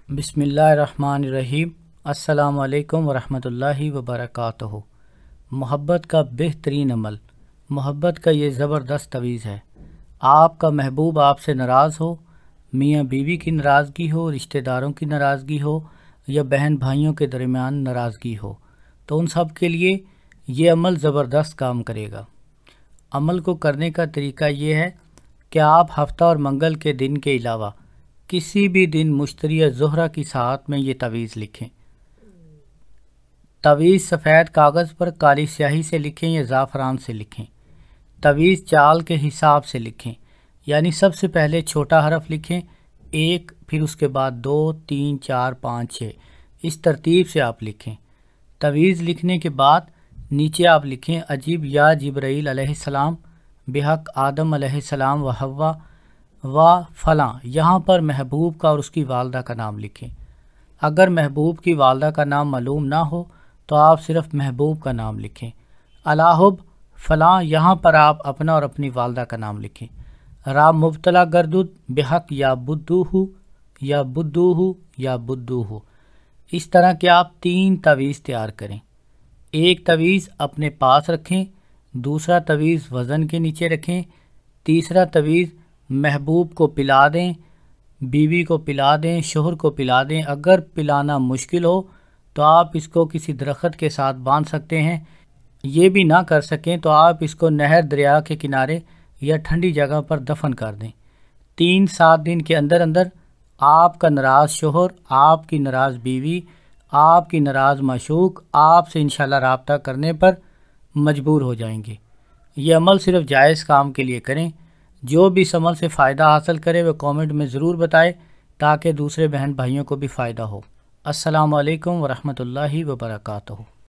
बिस्मिल्लाहिर्रहमानिर्रहीम। अस्सलामु अलैकुम वरहमतुल्लाहि वबरकातुहू। मोहब्बत का बेहतरीन अमल, मोहब्बत का ये ज़बरदस्त तवीज़ है। आपका महबूब आपसे नाराज़ हो, मियाँ बीवी की नाराज़गी हो, रिश्तेदारों की नाराज़गी हो या बहन भाइयों के दरमियान नाराज़गी हो, तो उन सब के लिए ये अमल ज़बरदस्त काम करेगा। अमल को करने का तरीका ये है कि आप हफ्ता और मंगल के दिन के अलावा किसी भी दिन मुश्तरी या ज़ुहरा की साथ में ये तवीज़ लिखें। तवीज़ सफ़ेद कागज़ पर काली स्याही से लिखें या ज़ाफ़रान से लिखें। तवीज़ चाल के हिसाब से लिखें, यानी सबसे पहले छोटा हरफ लिखें 1, फिर उसके बाद 2, 3, 4, 5, 6, इस तरतीब से आप लिखें। तवीज़ लिखने के बाद नीचे आप लिखें अजीब या जिब्राईल अलैहिस्सलाम बेहक आदम अलैहिस्सलाम व हव्वा व फ़लाँ। यहाँ पर महबूब का और उसकी वालदा का नाम लिखें। अगर महबूब की वालदा का नाम मालूम ना हो तो आप सिर्फ महबूब का नाम लिखें। अलाहुब फ़लाँ, यहाँ पर आप अपना और अपनी वालदा का नाम लिखें। रा मुब्तला गर्दुद बेहक या बुद्दूहू या बुद्दूहू या बुद्दूहू। इस तरह के आप 3 तवीज़ तैयार करें। एक तवीज़ अपने पास रखें, दूसरा तवीज़ वज़न के नीचे रखें, तीसरा तवीज़ महबूब को पिला दें, बीवी को पिला दें, शोहर को पिला दें। अगर पिलाना मुश्किल हो तो आप इसको किसी दरख्त के साथ बांध सकते हैं। ये भी ना कर सकें तो आप इसको नहर दरिया के किनारे या ठंडी जगह पर दफन कर दें। 3-7 दिन के अंदर अंदर आपका नाराज़ शोहर, आपकी नाराज़ बीवी, आपकी नाराज़ माशूक आपसे इंशाल्लाह राब्ता करने पर मजबूर हो जाएंगे। ये अमल सिर्फ जायज़ काम के लिए करें। जो भी इस अमल से फ़ायदा हासिल करे वह कमेंट में ज़रूर बताए ताकि दूसरे बहन भाइयों को भी फ़ायदा हो। अस्सलामु अलैकुम वरहमतुल्लाहि वबरकातुहू।